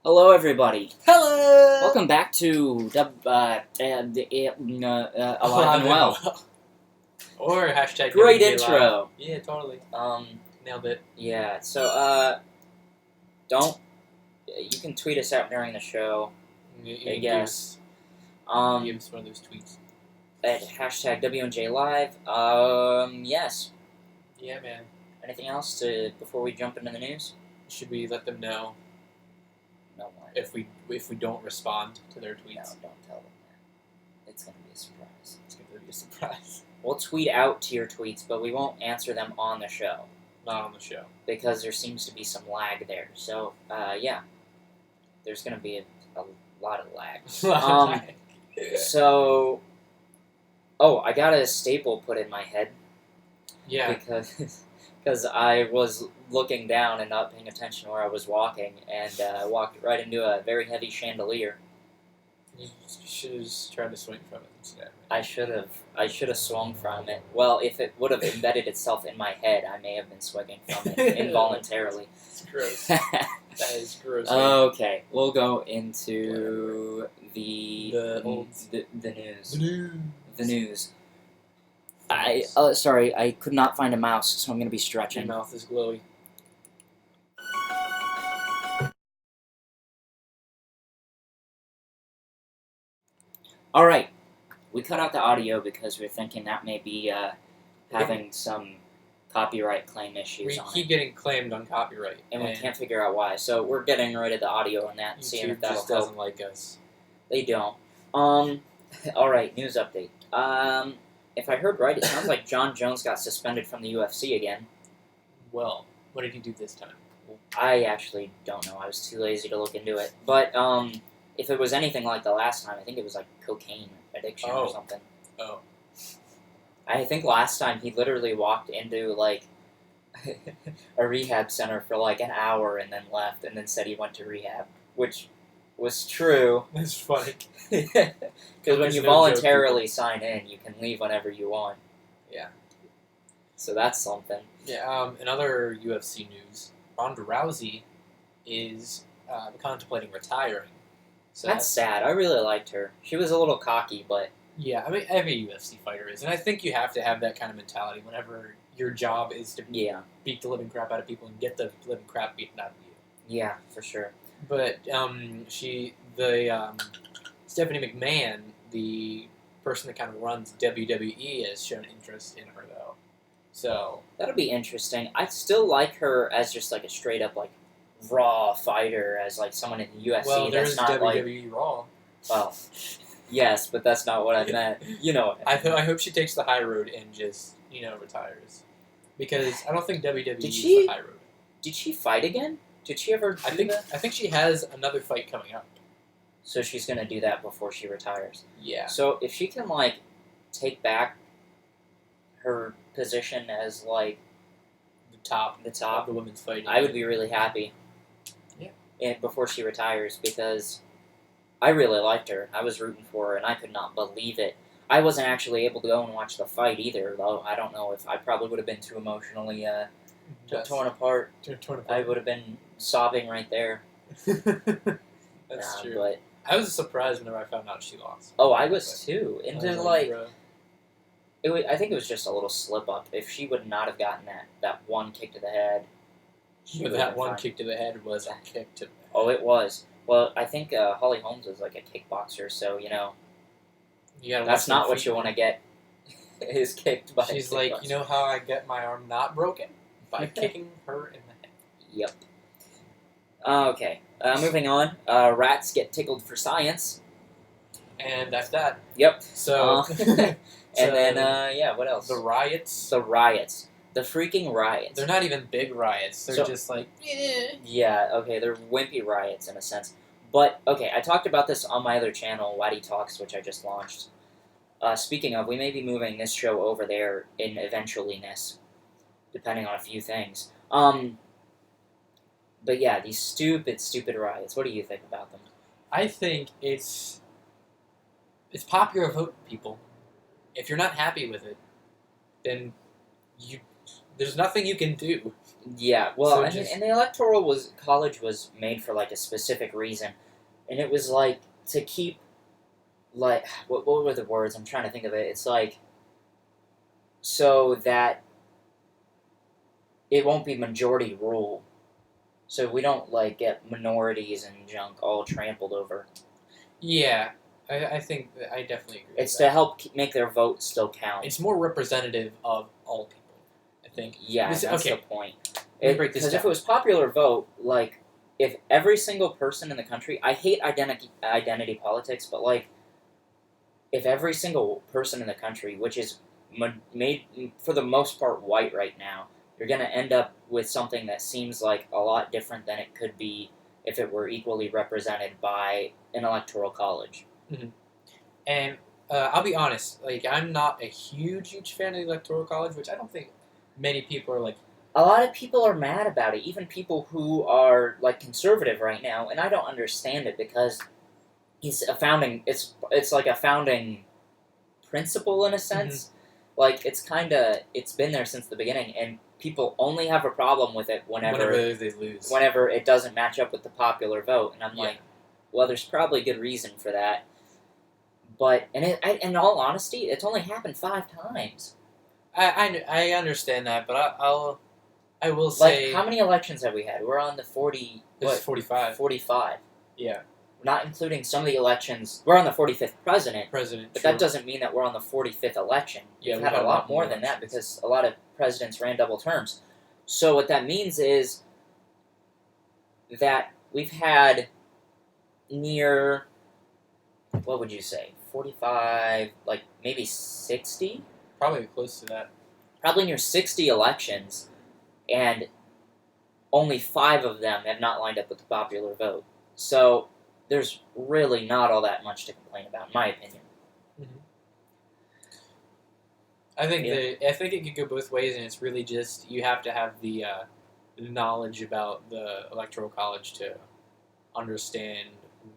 Hello, everybody. Hello! Welcome back to Alive and Well. Or hashtag Great WJ intro. Live. Yeah, totally. Nailed it. Yeah. So, you can tweet us out during the show. I guess. Give us one of those tweets. At hashtag WNJ Live. Yes. Yeah, man. Anything else before we jump into the news? Should we let them know No more. if we don't respond to their tweets? No, don't tell them that. It's gonna be a surprise. It's gonna be a surprise. We'll tweet out to your tweets, but we won't answer them on the show. Not on the show. Because there seems to be some lag there. So, yeah. There's going to be a lot of lag. So, I got a staple put in my head. Yeah. Because I was looking down and not paying attention where I was walking, and I walked right into a very heavy chandelier. You should have just tried to swing from it instead. I should have swung from it. Well, if it would have embedded itself in my head, I may have been swinging from it involuntarily. It's gross. That is gross. Okay, we'll go into the news. The news. Sorry, I could not find a mouse, so I'm going to be stretching. Your mouth is glowy. All right, we cut out the audio because we're thinking that may be having some copyright claim issues We on keep it. getting claimed on copyright. And we can't figure out why. So we're getting rid of the audio on that and seeing if YouTube that'll just help. doesn't like us. They don't. All right, news update. If I heard right, it sounds like John Jones got suspended from the UFC again. Well, what did he do this time? I actually don't know. I was too lazy to look into it. But if it was anything like the last time, I think it was like cocaine addiction or something. Oh. I think last time he literally walked into like a rehab center for like an hour and then left and then said he went to rehab, which was true. That's funny. Because when you voluntarily sign in, you can leave whenever you want. Yeah. So that's something. Yeah. In other UFC news, Ronda Rousey is contemplating retiring. So that's sad. I really liked her. She was a little cocky, but yeah, I mean every UFC fighter is, and I think you have to have that kind of mentality whenever your job is to beat the living crap out of people and get the living crap beaten out of you. Yeah, for sure. But Stephanie McMahon, the person that kind of runs WWE, has shown interest in her though. So that'll be interesting. I still like her as just like a straight up like raw fighter, as like someone in the UFC. Well, there's that's not WWE Raw. Well, yes, but that's not what I meant. You know what I mean. I hope she takes the high road and just retires, because I don't think WWE is she? the high road. Did she fight again? Did she ever? I think she has another fight coming up. So she's gonna do that before she retires. Yeah. So if she can like take back her position as like the top of the women's fighting, I would be really happy. Yeah. And before she retires, because I really liked her. I was rooting for her, and I could not believe it. I wasn't actually able to go and watch the fight either, though. I don't know if I probably would have been too emotionally torn apart. I would have been sobbing right there. That's true. But I was surprised whenever I found out she lost. Oh, I was too. And then, bro. I think it was just a little slip up. If she would not have gotten that one kick to the head, But that one kick to the head was a kick to the head. Oh, it was. Well, I think Holly Holmes is like a kickboxer, so that's not what you want to get. Is kicked by. She's like, you know how I get my arm not broken? By kicking her in the head. Yep. Okay. Moving on. Rats get tickled for science. And that's that. Yep. So. And then, what else? The riots. The riots. The freaking riots. They're not even big riots. They're just like, Yeah, okay, they're wimpy riots in a sense. But, okay, I talked about this on my other channel, waddy Talks, which I just launched. Speaking of, we may be moving this show over there in eventualness, depending on a few things. But yeah, these stupid, stupid riots. What do you think about them? I think it's popular vote, people. If you're not happy with it, then there's nothing you can do. Yeah, well, So and the college was made for like a specific reason, and it was like to keep like what were the words? I'm trying to think of it. It's like so that it won't be majority rule, so we don't like get minorities and junk all trampled over. Yeah, I think I definitely agree. It's with to that. help make their vote still count. It's more representative of all people. I think. Yeah, This, that's okay. the point. Let me break this Because down. if it was popular vote, like if every single person in the country, I hate identity politics, but like if every single person in the country, which is made for the most part white right now, you're going to end up with something that seems like a lot different than it could be if it were equally represented by an electoral college. Mm-hmm. And I'll be honest, like I'm not a huge fan of the electoral college, which I don't think many people are like. A lot of people are mad about it, even people who are like conservative right now, and I don't understand it because it's like a founding principle in a sense. Mm-hmm. Like it's been there since the beginning, and people only have a problem with it Whenever they lose, whenever it doesn't match up with the popular vote, and I'm like, well, there's probably good reason for that. But in all honesty, it's only happened 5 times. I understand that, but I will say, like, how many elections have we had? We're on the 40. This is 45. 45. Yeah. Not including some of the elections. We're on the 45th president. But true. That doesn't mean that we're on the 45th election. Yeah, we've had a lot more than that because a lot of presidents ran double terms. So what that means is that we've had near, what would you say, 45, like maybe 60? Probably close to that. Probably near 60 elections, and only 5 of them have not lined up with the popular vote. So there's really not all that much to complain about, in my opinion. Mm-hmm. I think I think it could go both ways, and it's really just you have to have the knowledge about the electoral college to understand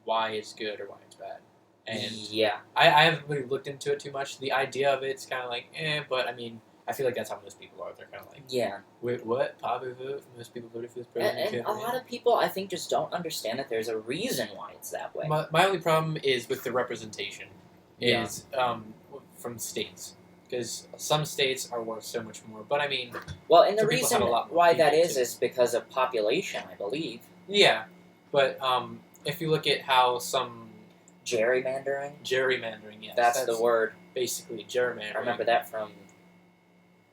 why it's good or why it's bad. And yeah, I haven't really looked into it too much. The idea of it's kind of like, but I mean, I feel like that's how most people are. They're kind of like, yeah. Wait, what? Popular vote? Most people voted for this president. And a lot of people, I think, just don't understand that there's a reason why it's that way. My only problem is with the representation, from states. Because some states are worth so much more. But I mean... Well, and the reason why that is because of population, I believe. Yeah. But if you look at how some... Gerrymandering, yes. That's the word. Basically, gerrymandering. I remember that from,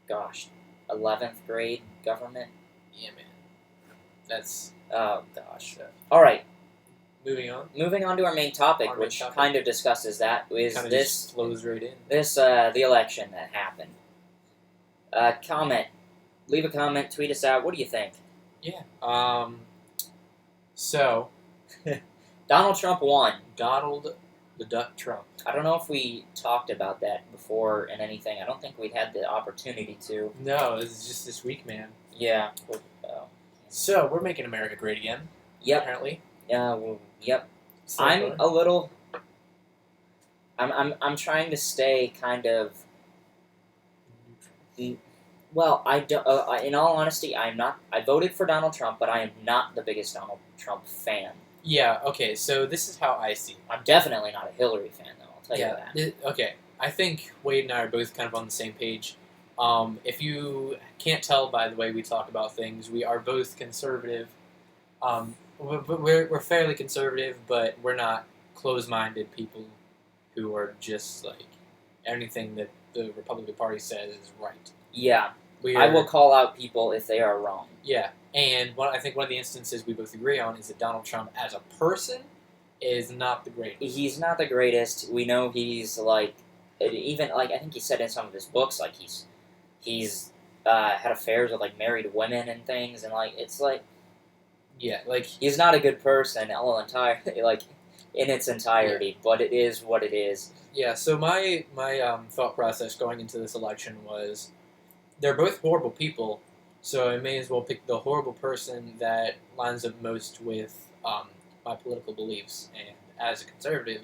11th grade government. Yeah, man. That's... Oh, gosh. All right. Moving on to our main topic, which kind of discusses that, is kind of this... Just flows right in. The election that happened. Comment. Leave a comment, tweet us out. What do you think? Yeah. So... Donald Trump won. Donald the Duck Trump. I don't know if we talked about that before and anything. I don't think we'd had the opportunity to. No, it's just this week, man. Yeah. So, we're making America great again. Yep. Apparently. Yep. So I'm a little... I'm trying to stay kind of... Well, I don't... in all honesty, I'm not... I voted for Donald Trump, but I am not the biggest Donald Trump fan. Yeah, okay, so this is how I see it. I'm definitely not a Hillary fan, though, I'll tell you that. Okay, I think Wade and I are both kind of on the same page. If you can't tell by the way we talk about things, we are both conservative. We're fairly conservative, but we're not closed-minded people who are just like anything that the Republican Party says is right. Yeah, I will call out people if they are wrong. Yeah, and I think one of the instances we both agree on is that Donald Trump as a person is not the greatest. He's not the greatest. We know he's like, even like I think he said in some of his books, like he's had affairs with like married women and things, and like it's like, yeah, like he's not a good person in its entirety, but it is what it is. Yeah. So my thought process going into this election was, they're both horrible people. So I may as well pick the horrible person that lines up most with my political beliefs. And as a conservative,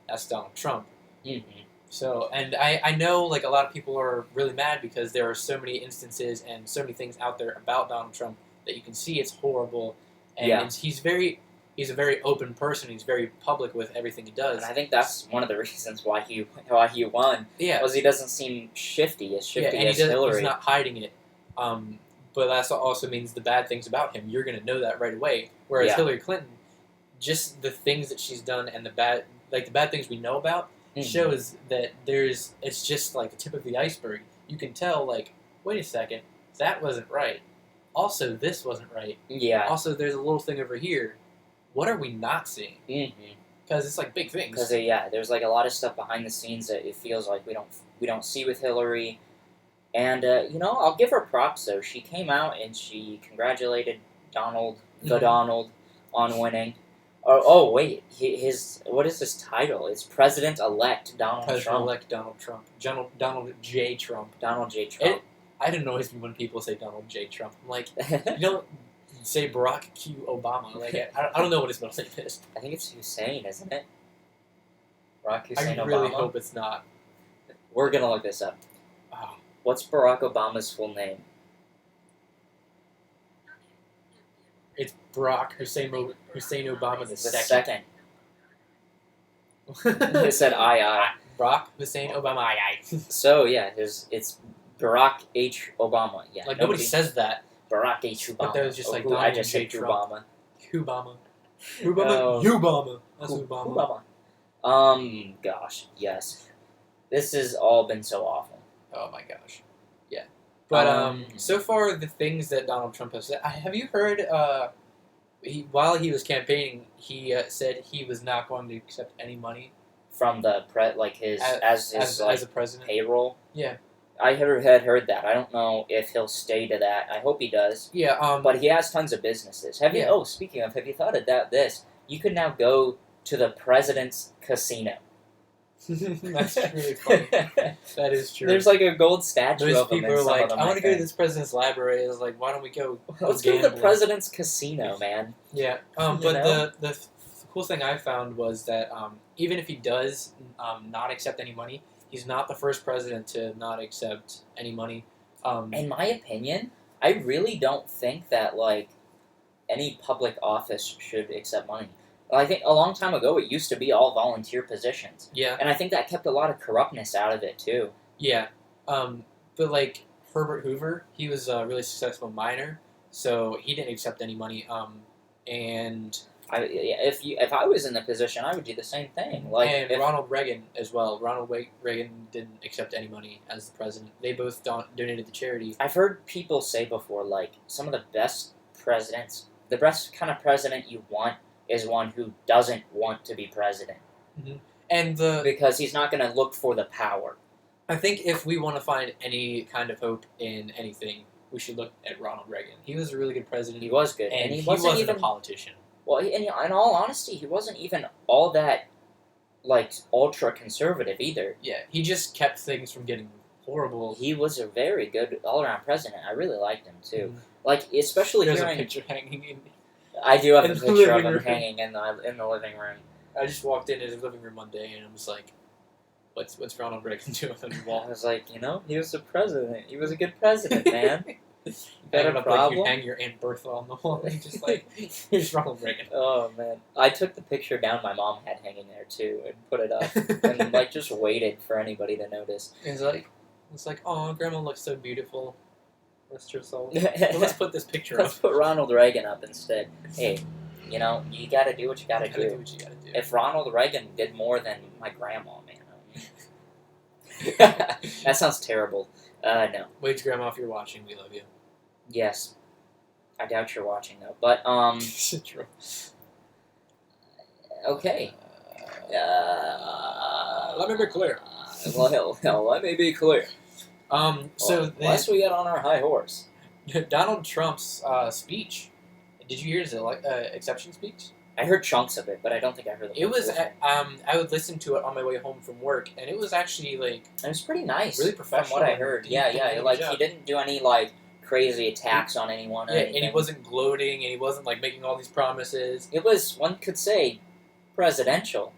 that's Donald Trump. Mm-hmm. So, and I know like a lot of people are really mad because there are so many instances and so many things out there about Donald Trump that you can see it's horrible, and Yeah. he's a very open person. He's very public with everything he does. And I think that's one of the reasons why he won. Yeah, Was he doesn't seem shifty as yeah, and as Hillary. he's not hiding it. But that also means the bad things about him. You're going to know that right away. Whereas Yeah. Hillary Clinton, just the things that she's done and the bad things we know about shows that it's just like the tip of the iceberg. You can tell, like, wait a second, that wasn't right. Also, this wasn't right. Yeah. Also, there's a little thing over here. What are we not seeing? Mm-hmm. Because it's like big things. Because there's like a lot of stuff behind the scenes that it feels like we don't see with Hillary. And I'll give her props though. She came out and she congratulated Donald, Donald, on winning. Oh wait, his what is his title? It's President-elect Donald Trump. President-elect Donald Trump. Donald J. Trump. Donald J. Trump. It annoys me when people say Donald J. Trump. I'm like, you don't say Barack Q. Obama. Like, I don't know what his middle name is. I think it's Hussein, isn't it? Barack Hussein I Obama. really hope it's not. We're gonna look this up. Oh. What's Barack Obama's full name? It's Barack Hussein Obama the second. second. It said I. Barack Hussein Obama I. So yeah, it's Barack H. Obama. Yeah, Like nobody says that. Barack H. Obama. But that was just like I Donald just J. said Trump. Obama. Obama. Oh. Obama. That's Obama. Gosh, yes. This has all been so awful. Oh my gosh. Yeah. But so far the things that Donald Trump has said. Have you heard? While he was campaigning, he said he was not going to accept any money from the as a president payroll. Yeah. I had heard that. I don't know if he'll stay to that. I hope he does. Yeah. But he has tons of businesses. Have you? Oh, speaking of, have you thought of this? You could now go to the president's casino. That's really funny. That is true. There's like a gold statue Those of him. people are like, I want to go to this president's library. It's like, why don't we go? Let's go to the president's casino, man. Yeah. But the cool thing I found was that even if he does not accept any money, he's not the first president to not accept any money. In my opinion, I really don't think that any public office should accept money. I think a long time ago it used to be all volunteer positions. Yeah. And I think that kept a lot of corruptness out of it too. Yeah. But like Herbert Hoover, he was a really successful miner, so he didn't accept any money. And if I was in the position, I would do the same thing. Ronald Reagan as well. Ronald Reagan didn't accept any money as the president. They both donated to charity. I've heard people say before, some of the best presidents, the best kind of president you want is one who doesn't want to be president. Mm-hmm. And because he's not going to look for the power. I think if we want to find any kind of hope in anything, we should look at Ronald Reagan. He was a really good president. He was good. And he wasn't even a politician. Well, in all honesty, he wasn't even all that, ultra-conservative either. Yeah, he just kept things from getting horrible. He was a very good all-around president. I really liked him, too. Especially There's hearing... a picture hanging in... I do have a picture of him hanging in the living room. I just walked in his living room one day, and I was like, what's Ronald Reagan doing on the wall? I was like, he was the president. He was a good president, man. You got a problem? Like you hang your Aunt Bertha on the wall, and just here's Ronald Reagan. Oh, man. I took the picture down my mom had hanging there, too, and put it up, and, just waited for anybody to notice. It's like, oh, Grandma looks so beautiful. Rest her soul. Well, let's put this picture up. Let's put Ronald Reagan up instead. Hey, you gotta do what you gotta do. What you gotta do. If Ronald Reagan did more than my grandma, man. That sounds terrible. No. Wade's grandma, if you're watching, we love you. Yes. I doubt you're watching, though. But, True. Okay. Let me be clear. Let me be clear. Unless we get on our high horse. Donald Trump's speech. Did you hear his acceptance speech? I heard chunks of it, but I don't think I heard the It was. I would listen to it on my way home from work, and it was actually it was pretty nice. really professional. From what I heard, he didn't do any crazy attacks on anyone. Or anything. And he wasn't gloating, and he wasn't making all these promises. It was, one could say, presidential.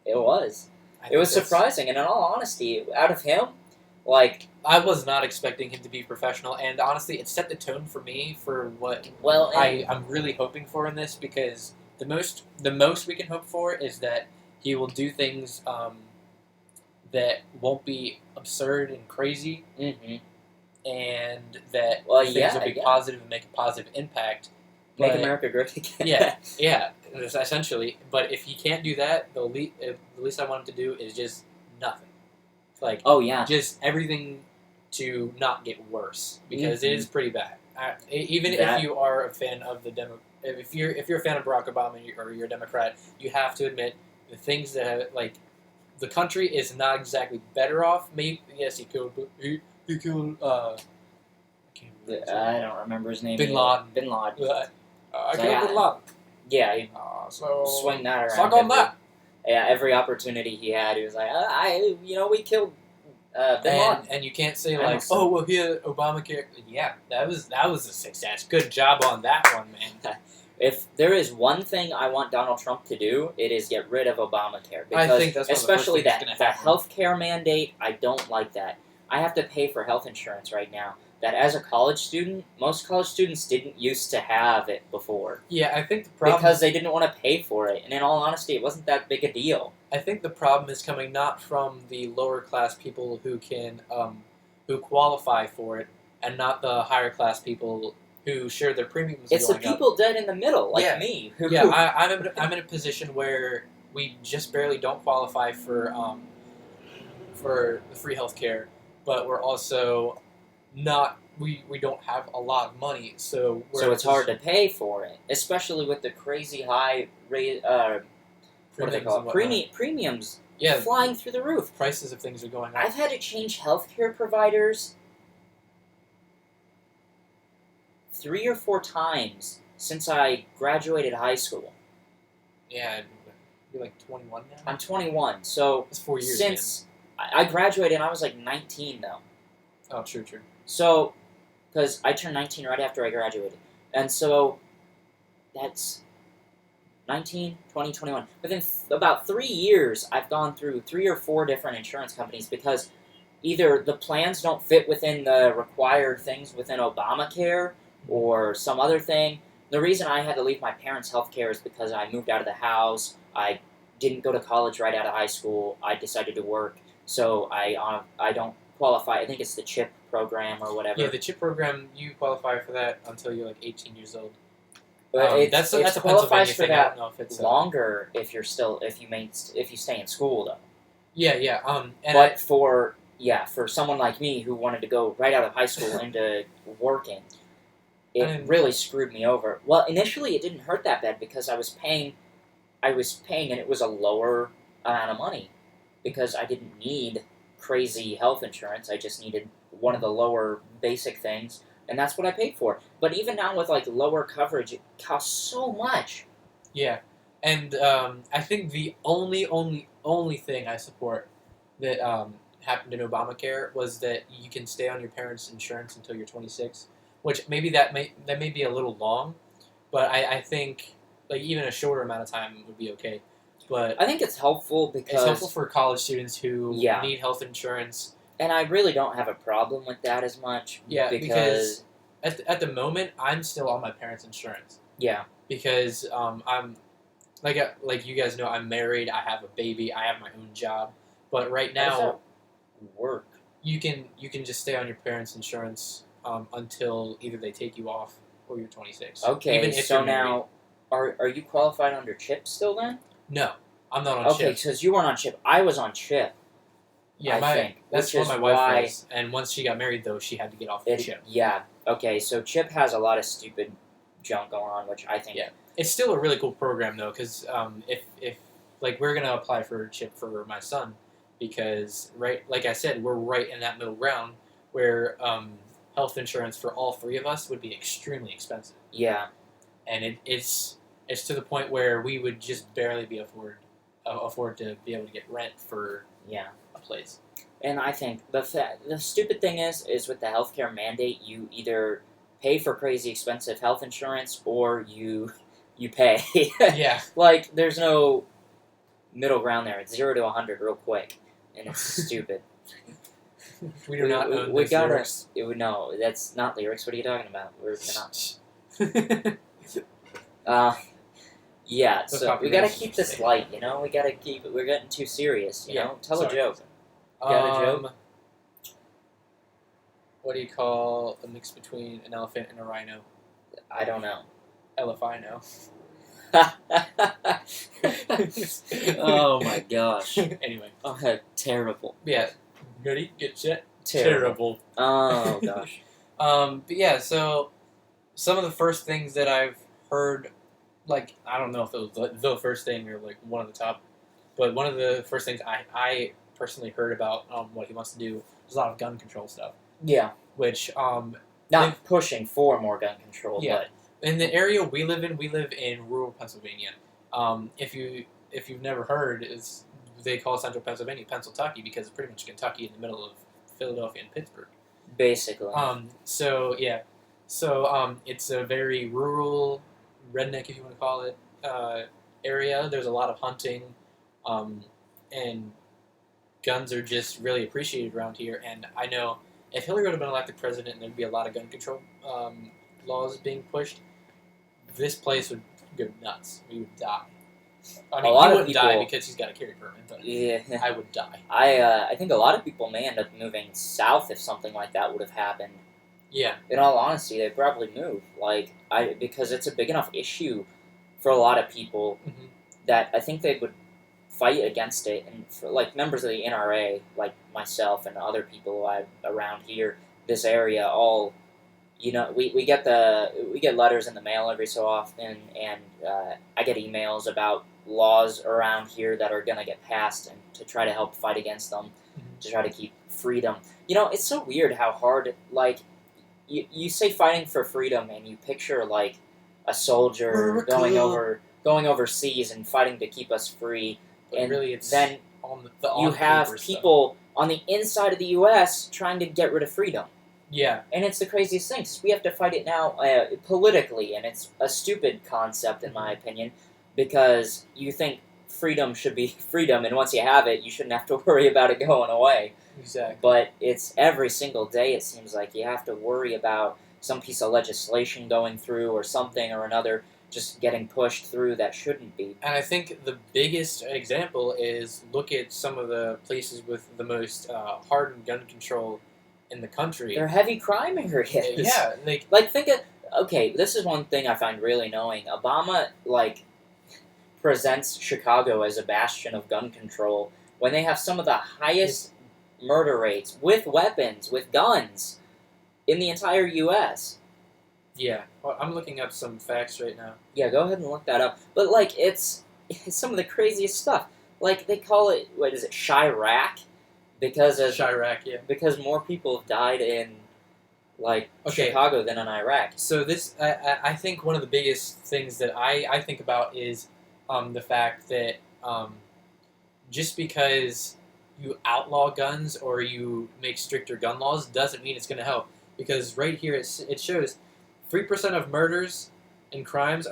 It was. It was surprising, and in all honesty, out of him, like, I was not expecting him to be professional, and honestly, it set the tone for me for what well, and, I'm really hoping for in this, because the most we can hope for is that he will do things that won't be absurd and crazy, mhm. and that Well, things will be positive and make a positive impact. Make But- America great again. yeah, essentially. But if he can't do that, the least I want him to do is just nothing. Like, Oh yeah. just everything to not get worse, because it is pretty bad. Even That- if you are a fan of if you're a fan of Barack Obama or you're a Democrat, you have to admit the things that the country is not exactly better off. Maybe yes, he killed I can't remember. I don't remember his name. Bin either. Laden. Bin Laden. I So, killed yeah. Bin Laden. Yeah, he'd So swing that around. suck on that. Yeah, every opportunity he had, he was like, we killed Bin Laden. And you can't say I like, know so. oh well, here Obamacare. Yeah, that was a success. Good job on that one, man. If there is one thing I want Donald Trump to do, it is get rid of Obamacare. I Because think that's one of the first especially things that gonna the happen. healthcare mandate, I don't like that. I have to pay for health insurance right now. That as a college student, most college students didn't used to have it before Yeah, I think the problem because they didn't want to pay for it. And in all honesty, it wasn't that big a deal. I think the problem is coming not from the lower class people who can who qualify for it, and not the higher class people who share their premiums. It's the going up. people dead in the middle, like Yeah. me. Yeah, I'm in a position where we just barely don't qualify for the free healthcare, but we're also not. We don't have a lot of money, so it's hard to pay for it, especially with the crazy high rate. What are they called? Premiums Yeah, flying through the roof. prices of things are going up. I've had to change healthcare providers 3 or 4 times since I graduated high school. Yeah, you're like 21 now. I'm 21, so It's 4 years. since I graduated, and I was like 19 though. Man. Oh, true. So, because I turned 19 right after I graduated, and so that's 19, 20, 21. Within about 3 years, I've gone through 3 or 4 different insurance companies because either the plans don't fit within the required things within Obamacare or some other thing. The reason I had to leave my parents' health care is because I moved out of the house. I didn't go to college right out of high school. I decided to work, so I don't qualify. I think it's the CHIP program or whatever. Yeah, the CHIP program, you qualify for that until you're like 18 years old. But That's it a qualifies Pennsylvania for thing. I that don't know if it's longer if you stay in school though. Yeah. And But for someone like me who wanted to go right out of high school into working, it really screwed me over. Well, initially it didn't hurt that bad because I was paying, and it was a lower amount of money because I didn't need crazy health insurance. I just needed one of the lower basic things. And that's what I paid for. But even now with like lower coverage, it costs so much. Yeah, and I think the only thing I support that happened in Obamacare was that you can stay on your parents' insurance until you're 26, which maybe that may be a little long, but I think like even a shorter amount of time would be okay. But I think it's helpful because it's helpful for college students who Yeah. need health insurance. and I really don't have a problem with that as much. Yeah, because at the moment I'm still on my parents' insurance. yeah, Because I'm like you guys know, I'm married, I have a baby, I have my own job, but right how does now that work? you can just stay on your parents' insurance until either they take you off or you're 26. Okay, Even if so you're married. now are you qualified under CHIP still then? No, I'm not on Okay, CHIP. because you weren't on CHIP. I was on CHIP. Yeah, I think, that's which what my is wife why was, and once she got married though, she had to get off the CHIP. Yeah. Okay, so CHIP has a lot of stupid junk going on, which I think. Yeah. It's still a really cool program though, because if like we're gonna apply for CHIP for my son, because like I said, we're right in that middle ground where health insurance for all 3 of us would be extremely expensive. Yeah. And it's to the point where we would just barely be afford to be able to get rent for Yeah. a place. And I think the stupid thing is with the healthcare mandate, you either pay for crazy expensive health insurance or you pay. Yeah. Like there's no middle ground there. It's 0 to 100 real quick, and it's stupid. We do not own we those gotta, lyrics. No, that's not lyrics. What are you talking about? We're not. Yeah, The so we gotta copyright keep this thing. light, you know? We gotta keep it. We're getting too serious, you Yeah, know? Tell sorry. a joke. You got a joke? What do you call a mix between an elephant and a rhino? I don't know. Elephino. Oh my gosh. Anyway. Terrible. Yeah. Ready? Get set. Terrible. Oh gosh. But yeah, so some of the first things that I've heard, like, I don't know if it was the first thing or like one of the top, but one of the first things I personally heard about what he wants to do is a lot of gun control stuff. Yeah. Which not pushing for more gun control, yeah. but in the area we live in rural Pennsylvania. If you've never heard, they call central Pennsylvania Pennsyltucky because it's pretty much Kentucky in the middle of Philadelphia and Pittsburgh. basically. So yeah, it's a very rural, redneck if you want to call it, area. There's a lot of hunting, and guns are just really appreciated around here. And I know if Hillary would have been elected president, there'd be a lot of gun control laws being pushed. This place would go nuts. We would die. I mean, he wouldn't die because he's got a carry permit, but yeah. I would die. I think a lot of people may end up moving south if something like that would have happened. Yeah. In all honesty, they'd probably move. Because it's a big enough issue for a lot of people that I think they would fight against it. And for like members of the NRA, like myself and other people around here, this area, all, you know, we get letters in the mail every so often, and I get emails about laws around here that are gonna get passed and to try to help fight against them, to try to keep freedom. You know, it's so weird how hard, like, you say fighting for freedom and you picture like a soldier going overseas and fighting to keep us free, but and really it's then you have people on the inside of the U.S. trying to get rid of freedom. Yeah. And it's the craziest thing, because we have to fight it now politically, and it's a stupid concept in my opinion, because you think freedom should be freedom, and once you have it, you shouldn't have to worry about it going away. Exactly. But it's every single day, it seems like, you have to worry about some piece of legislation going through or something or another just getting pushed through that shouldn't be. And I think the biggest example is look at some of the places with the most hardened gun control in the country. They're heavy crime areas. Yeah. Think of... Okay, this is one thing I find really annoying. Obama, presents Chicago as a bastion of gun control when they have some of the highest murder rates with weapons, with guns, in the entire U.S. Yeah. Well, I'm looking up some facts right now. Yeah, go ahead and look that up. But, it's some of the craziest stuff. Like, they call it, what is it, Chirac? Chirac, yeah. Because more people have died in, Chicago than in Iraq. So this, I think one of the biggest things that I think about is the fact that just because you outlaw guns or you make stricter gun laws doesn't mean it's going to help. Because right here it shows 3% of murders and crimes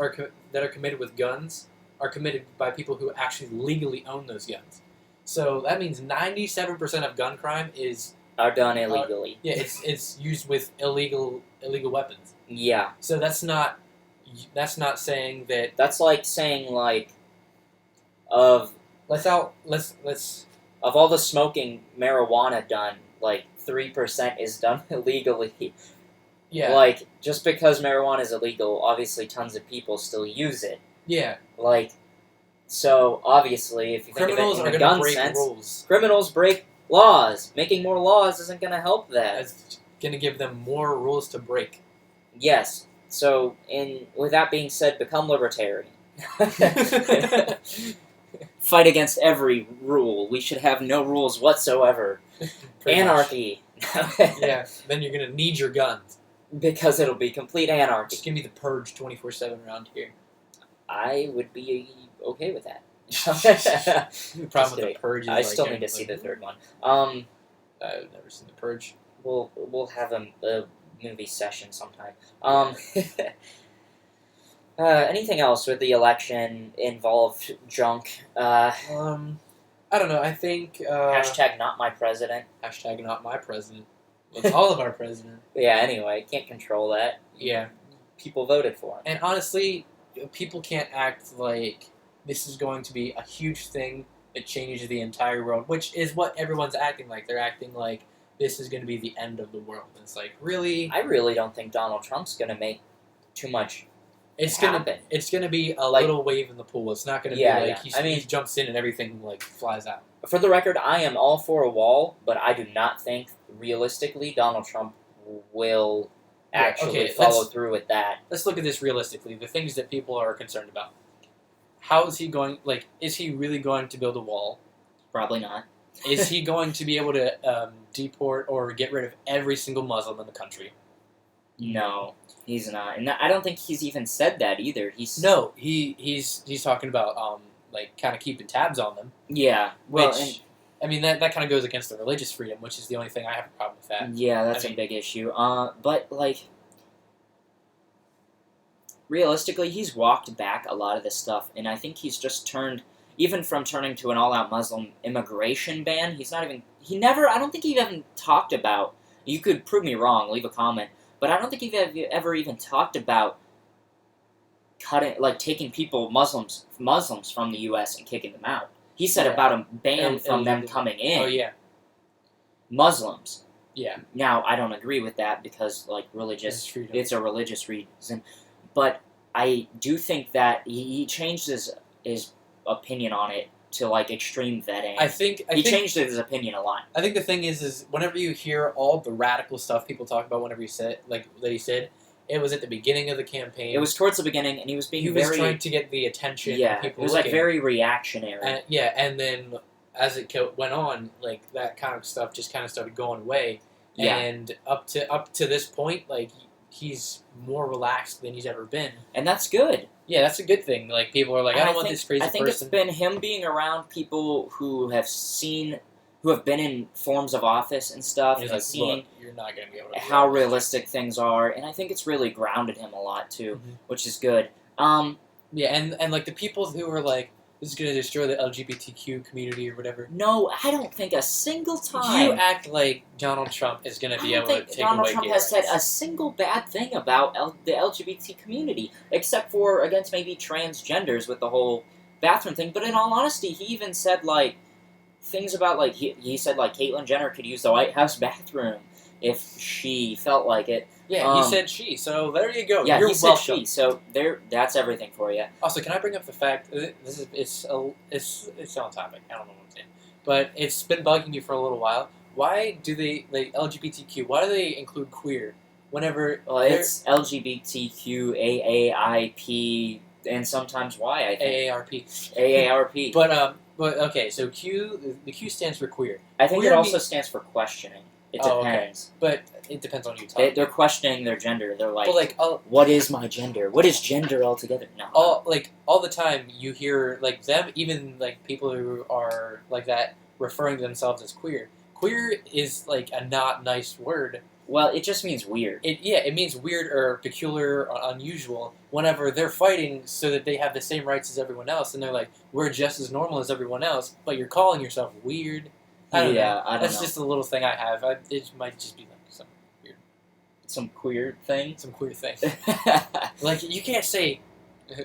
that are committed with guns are committed by people who actually legally own those guns. So that means 97% of gun crime are done illegally. It's used with illegal weapons. Yeah. So that's not saying that. That's like saying of all the smoking marijuana done, 3% is done illegally. Yeah. Just because marijuana is illegal, obviously tons of people still use it. Yeah. So obviously, if you think of it in a gun sense, rules. Criminals break laws. Making more laws isn't going to help that. It's going to give them more rules to break. Yes. So, with that being said, become libertarian. Fight against every rule. We should have no rules whatsoever. Anarchy. Yeah, then you're going to need your guns. Because it'll be complete anarchy. Just give me the purge 24/7 around here. I would be okay with that. The problem with the purge is I still need to see the third one. I've never seen the purge. We'll have a movie session sometime. Anything else with the election involved junk? I don't know. I think Hashtag not my president. hashtag not my president. It's all of our president. Yeah, anyway, can't control that. Yeah. People voted for him. And honestly, people can't act like this is going to be a huge thing that changes the entire world, which is what everyone's acting like. They're acting like this is going to be the end of the world. And it's like, really? I really don't think Donald Trump's going to make too much It's happen. It's gonna be a Like- little wave in the pool. It's not gonna Yeah, be like yeah. he jumps in and everything like flies out. For the record, I am all for a wall, but I do not think, realistically, Donald Trump will actually okay, follow let's- through with that. Let's look at this realistically. The things that people are concerned about. How is he going? Like, is he really going to build a wall? Probably not. Is he going to be able to deport or get rid of every single Muslim in the country? No, he's not. And I don't think he's even said that either. No, he's talking about like kind of keeping tabs on them. Yeah, well, Which I mean that kind of goes against the religious freedom, which is the only thing I have a problem with that. yeah, that's I mean- a big issue. But, like, realistically, he's walked back a lot of this stuff, and I think he's just turned, even from turning to an all-out Muslim immigration ban, I don't think he even talked about, you could prove me wrong, leave a comment, but I don't think he ever even talked about taking Muslims from the U.S. and kicking them out. He said Yeah. about a ban from them illegal. coming in. Oh yeah, Muslims. yeah. Now, I don't agree with that because, like, Religious freedom. it's a religious reason. But I do think that he changed his opinion on it to, like, extreme vetting. I think he changed his opinion a lot. I think the thing is whenever you hear all the radical stuff people talk about, whenever he said it was at the beginning of the campaign. It was towards the beginning, and he was being he was very... trying to get the attention. yeah, of people it was, looking. like, very reactionary. And then as it went on, like that kind of stuff just kind of started going away. Yeah. And up to this point, like he's more relaxed than he's ever been. And that's good. Yeah, that's a good thing. Like people are like, And I don't want this crazy I think person. it's been him being around people who have been in forms of office and stuff, He's and like, seen look, you're not going to be able to. do how that. realistic things are, and I think it's really grounded him a lot too, Mhm. which is good. Yeah, and like the people who are like, this is going to destroy the LGBTQ community or whatever. No, I don't think a single time. You act like Donald Trump is going to be I able don't to think take Donald away Trump gay has said rights. a single bad thing about the LGBT community, except for against maybe transgenders with the whole bathroom thing. But in all honesty, he even said like things about like he said like Caitlyn Jenner could use the White House bathroom if she felt like it. Yeah, he said she. So there you go. Yeah, You're he said welcome. she. So that's everything for you. Also, can I bring up the fact it's on topic. I don't know what I'm saying, but it's been bugging you for a little while. Why do they like LGBTQ? Why do they include queer whenever? Well, it's LGBTQ, AAIP, and sometimes Y. I think AARP. AARP. But okay, so Q. The Q stands for queer, I think queer it also means- stands for questioning. It Oh, okay. depends. but it depends on who you talk. They're questioning their gender. They're like, But like what is my gender? What is gender altogether? No. all the time you hear like them, even like people who are like that referring to themselves as queer. Queer is like a not nice word. Well, it just means weird. It means weird or peculiar or unusual whenever they're fighting so that they have the same rights as everyone else, and they're like, we're just as normal as everyone else, but you're calling yourself weird. I don't know. I don't That's know. just a little thing I have. It might just be like Some queer thing. some queer thing. Like you can't say,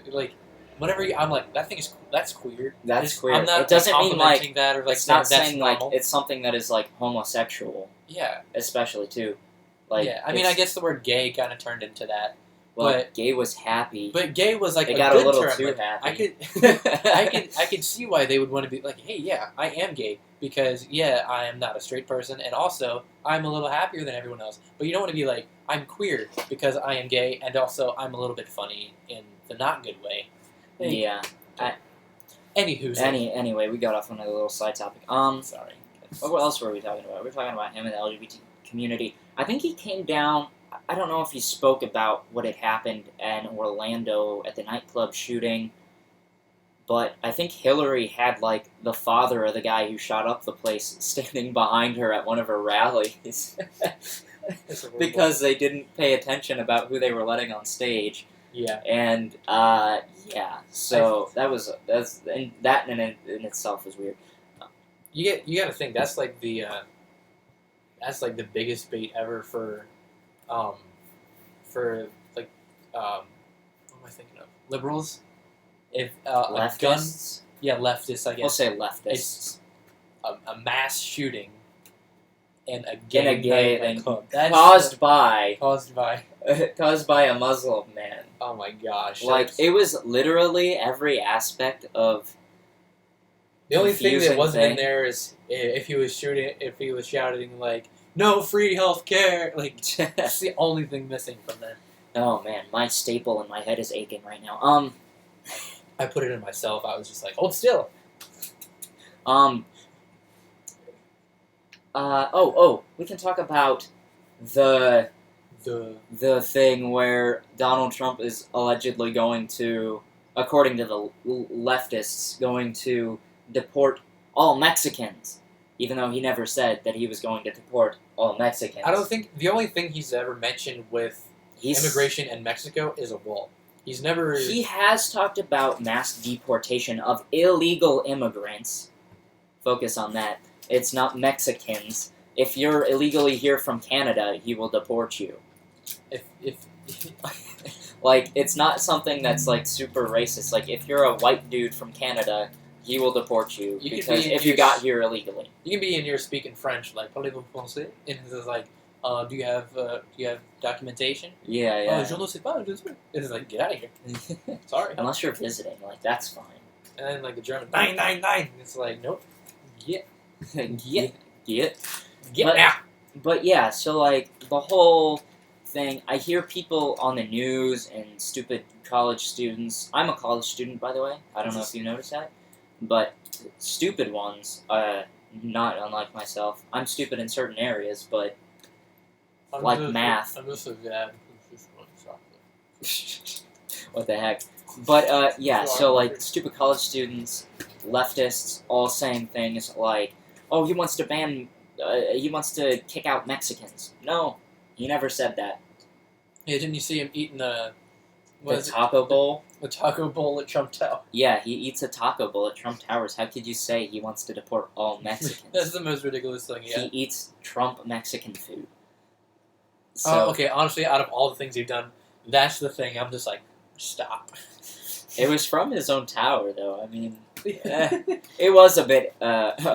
like, whenever I'm like that thing is that's queer. That's queer. I'm not It doesn't like, mean, like, complimenting that or like it's not that's saying normal. like it's something that is like homosexual, Yeah, especially too. Like, yeah. I mean, I guess the word gay kind of turned into that, well, but- gay was happy. but gay was like It a got a good little term. too Like, happy. I could see why they would want to be like, hey, yeah, I am gay because yeah, I am not a straight person, and also I'm a little happier than everyone else. But you don't want to be like, I'm queer because I am gay, and also I'm a little bit funny in the not good way. Like, Yeah. Anywho, Anyway, we got off on a little side topic. sorry. What else were we talking about? We were talking about him and the LGBT community. I think he came down. I don't know if he spoke about what had happened in Orlando at the nightclub shooting, but I think Hillary had, like, the father of the guy who shot up the place standing behind her at one of her rallies It's a horrible- because they didn't pay attention about who they were letting on stage. Yeah. And yeah, so that's and that in itself was weird. You got to think that's like the biggest bait ever um like what am I thinking of, liberals, if a gun, Leftists. yeah, leftists, I We'll guess. say leftists. It's a mass shooting and a In a gay night thing club. That's caused by caused by caused by a Muslim man. oh my gosh, Like that's- it was literally every aspect of the only thing that confusing wasn't in thing. there is if he was shouting like no free health care, like that's the only thing missing from that. Oh man, my staple in my head is aching right now. I put it in myself. I was just like, hold still. We can talk about the The thing where Donald Trump is allegedly going to, according to the leftists, going to deport all Mexicans, even though he never said that he was going to deport all Mexicans. I don't think the only thing he's ever mentioned with immigration in Mexico is a wall. He's never. He has talked about mass deportation of illegal immigrants. Focus on that. It's not Mexicans. If you're illegally here from Canada, he will deport you. If Like, it's not something that's, like, super racist. Like, if you're a white dude from Canada, he will deport you, You could because be in if you your got here illegally. you can be in here speaking French, like parlez-vous français, and it's like, do you have documentation? Yeah, Oh, yeah. je ne sais pas, je sais. It's like, get out of here. Sorry. Unless you're visiting, like, that's fine. And then like the German 999. It's like, nope. Get Get. But, now. But yeah, so like the whole thing, I hear people on the news and stupid college students. I'm a college student, by the way. I don't know if you noticed that, but stupid ones, not unlike myself. I'm stupid in certain areas, but like math. I'm just so bad. What the heck? But yeah, so like stupid college students, leftists, all saying things like, "Oh, he wants to ban." He wants to kick out Mexicans. No, he never said that. Yeah, didn't you see him eating The taco bowl? The taco bowl at Trump Tower. Yeah, he eats a taco bowl at Trump Towers. How could you say he wants to deport all Mexicans? That's the most ridiculous thing, yeah. He eats Trump Mexican food. So, Okay, honestly, out of all the things you've done, that's the thing. I'm just like, stop. It was from his own tower, though. I mean, it was a bit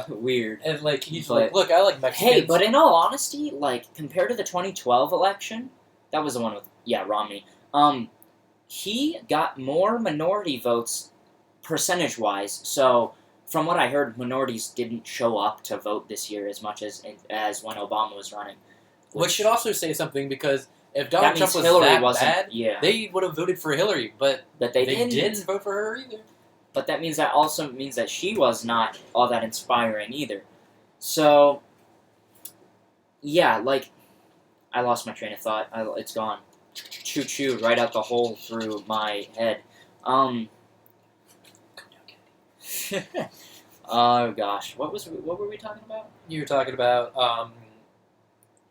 weird. And like he's But- like, look, I like Mexicans. Hey, but in all honesty, like, compared to the 2012 election, that was the one with, Romney, he got more minority votes percentage-wise, so from what I heard, minorities didn't show up to vote this year as much as when Obama was running. Which should also say something, because if That Donald means Trump was Hillary that wasn't, bad, yeah, they would have voted for Hillary, but but they didn't. didn't vote for her either. But that means that she was not all that inspiring either. So, yeah, like, I lost my train of thought. It's gone. Choo-choo, right out the hole through my head. Oh gosh, what were we talking about? You were talking about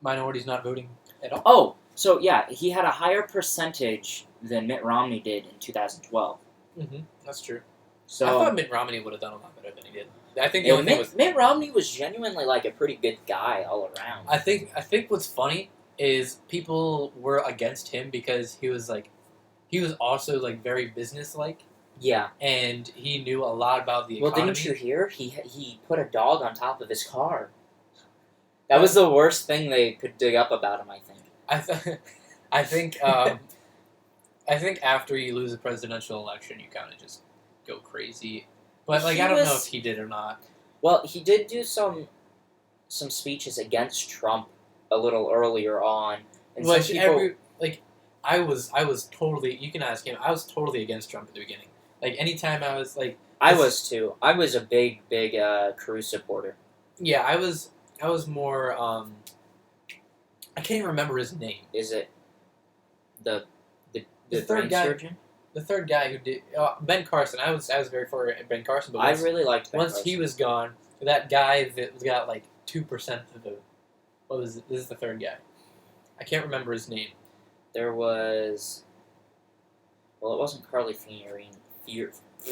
minorities not voting at all. Oh, so yeah, he had a higher percentage than Mitt Romney did in 2012. Mm-hmm. That's true. So I thought Mitt Romney would have done a lot better than he did. I think the only thing was Mitt Romney was genuinely like a pretty good guy all around. I think what's funny is people were against him because he was also like very business-like, Yeah. and he knew a lot about the Well, economy. didn't you hear? He put a dog on top of his car. That was the worst thing they could dig up about him, I think. I think after you lose a presidential election, you kind of just go crazy. But like, I don't know if he did or not. Well, he did do some speeches against Trump a little earlier on, and some people. I was totally. You can ask him. I was totally against Trump at the beginning. Like anytime I was like. I was too. I was a big Cruz supporter. Yeah, I was more. I can't even remember his name. Is it the third brain guy? surgeon? The third guy who did Ben Carson. I was very for Ben Carson, but I really liked Ben once Carson. he was gone, that guy that got like 2% of the vote. What was it? This is the third guy. I can't remember his name. There was. Well, it wasn't Carly Fiorina.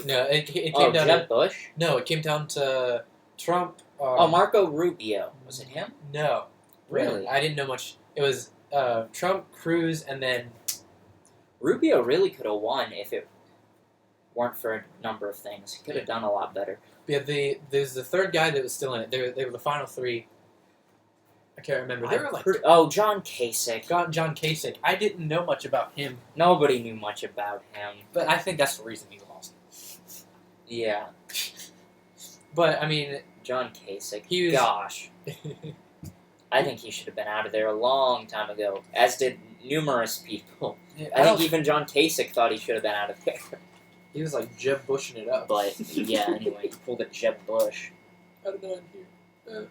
No, it came Oh, down Jeb to Bush? no, it came down to Trump. Oh, Marco Rubio. Was it him? No, Really? I didn't know much. It was Trump, Cruz, and then Rubio really could have won if it weren't for a number of things. He could have done a lot better. yeah, there's the third guy that was still in it. They were the final three. I can't remember. They were like John Kasich. John Kasich. I didn't know much about him, Nobody knew much about him. but I think that's the reason he lost. Yeah, But I mean, John Kasich. He was- Gosh. I think he should have been out of there a long time ago, as did numerous people. I think even John Kasich thought he should have been out of there. he was like Jeb Bushing it up. But, yeah, anyway, he pulled a Jeb Bush. I don't know here.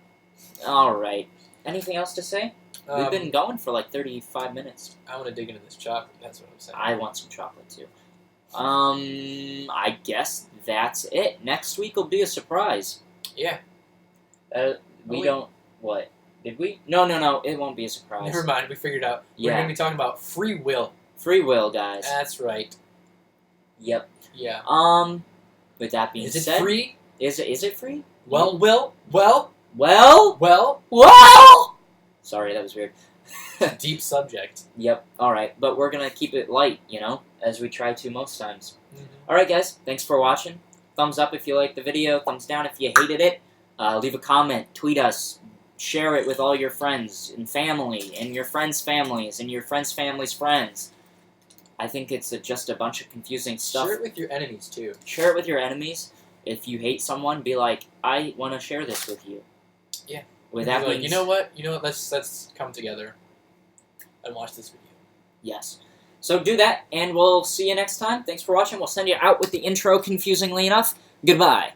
Alright. Anything else to say? We've been Um, going for like 35 minutes. I want to dig into this chocolate. That's what I'm saying. I want some chocolate too. I guess that's it. Next week will be a surprise. Yeah. We don't. What? Did we? No. It won't be a surprise. Never mind. We figured out. We're Yeah. going to be talking about free will. Free will, guys. That's right. Yep. Yeah. With that being Is it said, free? Is it free? Well. Sorry, that was weird. Deep subject. Yep. All right, but we're gonna keep it light, as we try to most times. Mm-hmm. All right, guys. Thanks for watching. Thumbs up if you liked the video. Thumbs down if you hated it. Leave a comment. Tweet us. Share it with all your friends and family, and your friends' families, and your friends' families' friends. I think it's just a bunch of confusing stuff. Share it with your enemies too. Share it with your enemies. If you hate someone, be like, I want to share this with you. Yeah. With Be that like, being you know what? Let's come together and watch this video. Yes. So do that, and we'll see you next time. Thanks for watching. We'll send you out with the intro, confusingly enough. Goodbye.